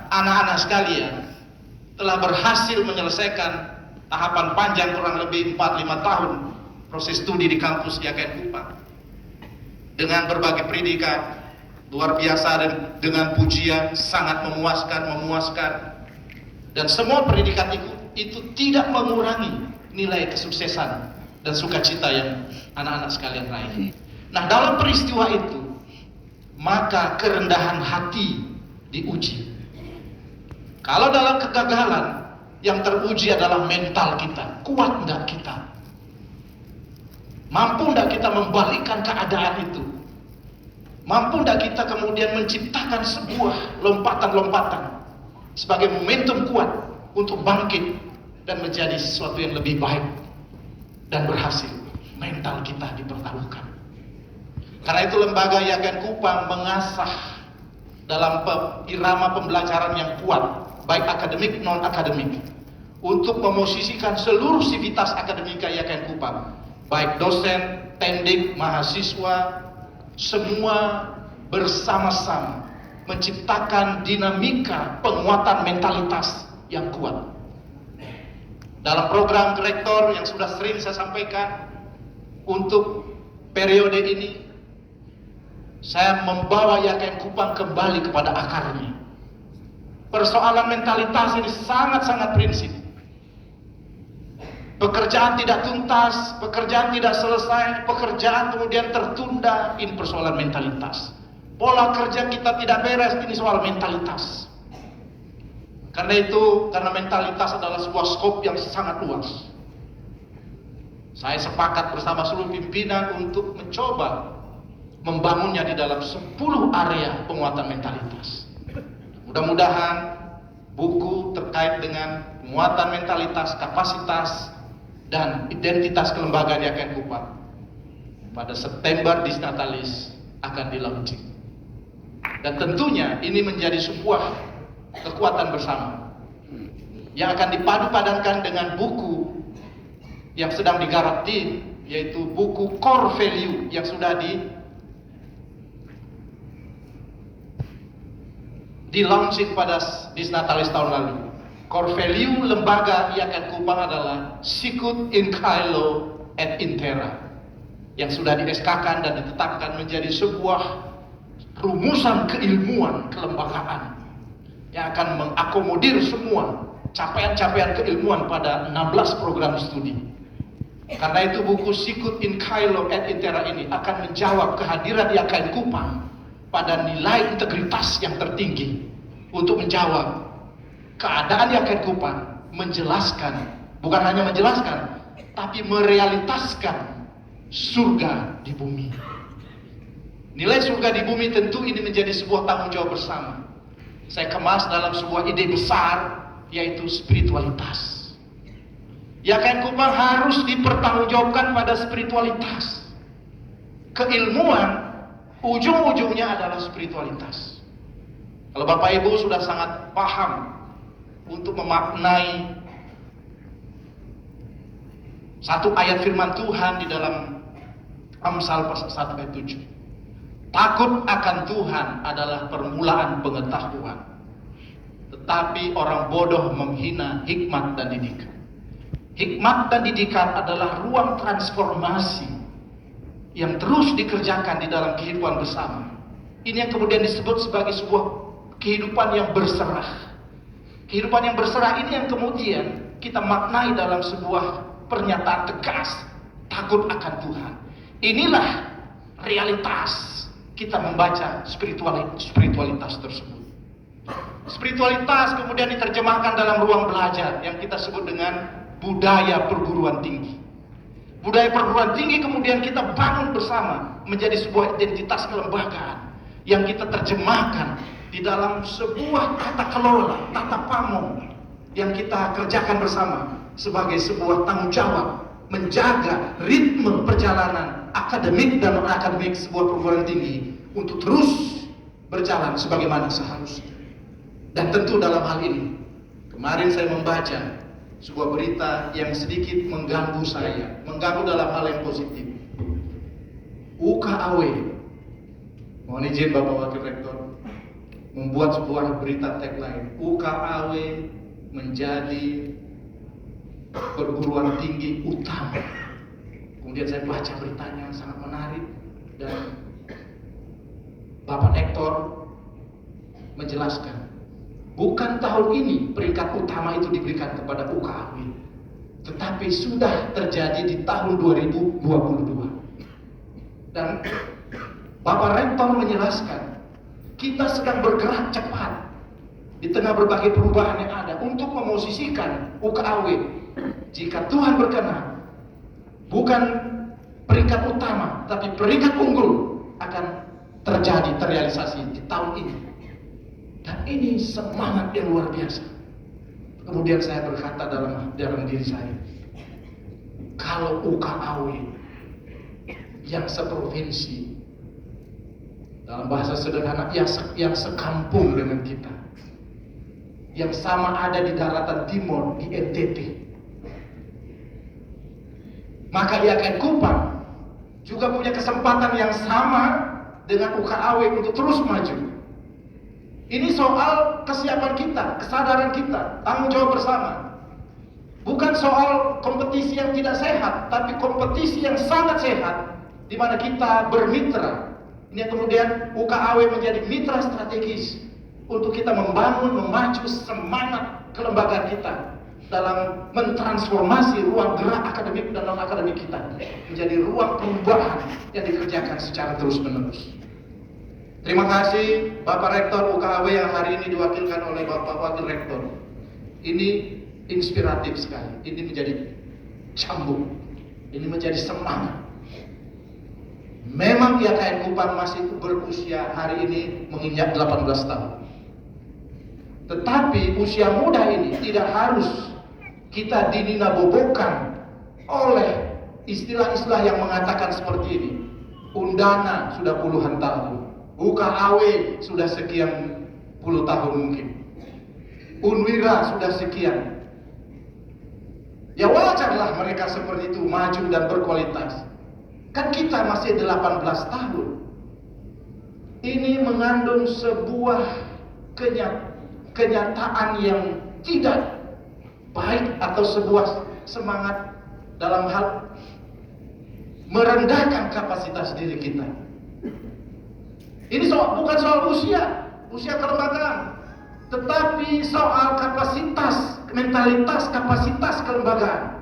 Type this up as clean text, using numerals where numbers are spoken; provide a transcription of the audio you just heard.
anak-anak sekalian telah berhasil menyelesaikan tahapan panjang kurang lebih 4-5 tahun proses studi di kampus IAKN Kupang dengan berbagai predikat luar biasa dan dengan pujian sangat memuaskan, dan semua predikat itu tidak mengurangi nilai kesuksesan dan sukacita yang anak-anak sekalian raih. Nah, dalam peristiwa itu maka kerendahan hati diuji. Kalau dalam kegagalan yang teruji adalah mental kita, kuat enggak kita? Mampu enggak kita membalikkan keadaan itu? Mampu enggak kita kemudian menciptakan sebuah lompatan-lompatan sebagai momentum kuat untuk bangkit dan menjadi sesuatu yang lebih baik dan berhasil? Mental kita dipertaruhkan. Karena itu lembaga IAKN Kupang mengasah dalam irama pembelajaran yang kuat, baik akademik non akademik, untuk memosisikan seluruh sivitas akademika IAKN Kupang, baik dosen, tendik, mahasiswa, semua bersama-sama menciptakan dinamika penguatan mentalitas yang kuat. Dalam program rektor yang sudah sering saya sampaikan, untuk periode ini saya membawa IAKN Kupang kembali kepada akarnya. Persoalan mentalitas ini sangat-sangat prinsip. Pekerjaan tidak tuntas, pekerjaan tidak selesai, pekerjaan kemudian tertunda, ini persoalan mentalitas. Pola kerja kita tidak beres, ini soal mentalitas. Karena itu, karena mentalitas adalah sebuah skop yang sangat luas, saya sepakat bersama seluruh pimpinan untuk mencoba membangunnya di dalam 10 area penguatan mentalitas. Mudah-mudahan buku terkait dengan penguatan mentalitas, kapasitas, dan identitas kelembagaan IAKN Kupang pada September Disnatalis akan di-launching. Dan tentunya ini menjadi sebuah kekuatan bersama yang akan dipadu-padankan dengan buku yang sedang digarap tim, yaitu buku Core Value yang sudah di-launching pada Disnatalis tahun lalu. Core value lembaga IAKN Kupang adalah Sicut in Caelo et in Terra, yang sudah di-SK-kan dan ditetapkan menjadi sebuah rumusan keilmuan kelembagaan yang akan mengakomodir semua capaian-capaian keilmuan pada 16 program studi. Karena itu buku Sicut in Caelo et in Terra ini akan menjawab kehadiran IAKN Kupang pada nilai integritas yang tertinggi untuk menjawab keadaan IAKN Kupang, menjelaskan, bukan hanya menjelaskan, tapi merealitaskan surga di bumi. Nilai surga di bumi tentu ini menjadi sebuah tanggung jawab bersama. Saya kemas dalam sebuah ide besar, yaitu spiritualitas. IAKN Kupang harus dipertanggungjawabkan pada spiritualitas. Keilmuan ujung-ujungnya adalah spiritualitas. Kalau Bapak Ibu sudah sangat paham untuk memaknai satu ayat firman Tuhan di dalam Amsal pasal 1 ayat 7. Takut akan Tuhan adalah permulaan pengetahuan, tetapi orang bodoh menghina hikmat dan didikan. Hikmat dan didikan adalah ruang transformasi yang terus dikerjakan di dalam kehidupan bersama. Ini yang kemudian disebut sebagai sebuah kehidupan yang berserah. Kehidupan yang berserah ini yang kemudian kita maknai dalam sebuah pernyataan tegas, takut akan Tuhan. Inilah realitas kita membaca spiritualitas tersebut. Spiritualitas kemudian diterjemahkan dalam ruang belajar yang kita sebut dengan budaya perguruan tinggi. Budaya perguruan tinggi kemudian kita bangun bersama menjadi sebuah identitas kelembagaan yang kita terjemahkan di dalam sebuah tata kelola, tata pamong yang kita kerjakan bersama sebagai sebuah tanggung jawab menjaga ritme perjalanan akademik dan non-akademik sebuah perguruan tinggi untuk terus berjalan sebagaimana seharusnya. Dan tentu dalam hal ini, kemarin saya membaca sebuah berita yang sedikit mengganggu saya, mengganggu dalam hal yang positif. UKAW, mohon izin Bapak Wakil Rektor, membuat sebuah berita tagline, UKAW menjadi perguruan tinggi utama. Kemudian saya baca beritanya sangat menarik, dan Bapak Rektor menjelaskan, bukan tahun ini peringkat utama itu diberikan kepada UKAW, tetapi sudah terjadi di tahun 2022. Dan Bapak Rektor menjelaskan, kita sedang bergerak cepat di tengah berbagai perubahan yang ada untuk memosisikan UKAW, jika Tuhan berkenan, bukan peringkat utama, tapi peringkat unggul akan terrealisasi di tahun ini. Dan ini semangat yang luar biasa. Kemudian saya berkata dalam diri saya, kalau UKAW yang seprovinsi, dalam bahasa sederhana, yang sekampung dengan kita, yang sama ada di daratan timur, di NTT, maka IAKN Kupang juga punya kesempatan yang sama dengan UKAW untuk terus maju. Ini soal kesiapan kita, kesadaran kita, tanggung jawab bersama. Bukan soal kompetisi yang tidak sehat, tapi kompetisi yang sangat sehat, di mana kita bermitra. Ini yang kemudian UKAW menjadi mitra strategis untuk kita membangun, memacu semangat kelembagaan kita dalam mentransformasi ruang gerak akademik dan non-akademik kita menjadi ruang perubahan yang dikerjakan secara terus-menerus. Terima kasih Bapak Rektor UKAW yang hari ini diwakilkan oleh Bapak Wakil Rektor. Ini inspiratif sekali, ini menjadi cambuk, ini menjadi semangat. Memang IAKN Kupang masih berusia hari ini menginjak 18 tahun. Tetapi usia muda ini tidak harus kita dininabobokan oleh istilah-istilah yang mengatakan seperti ini. Undana sudah puluhan tahun, UKAW sudah sekian puluh tahun mungkin, Unwira sudah sekian. Ya wajarlah mereka seperti itu maju dan berkualitas. Kan kita masih 18 tahun. Ini mengandung sebuah kenyataan yang tidak baik atau sebuah semangat dalam hal merendahkan kapasitas diri kita. Ini bukan soal usia kelembagaan, tetapi soal kapasitas, mentalitas, kapasitas kelembagaan.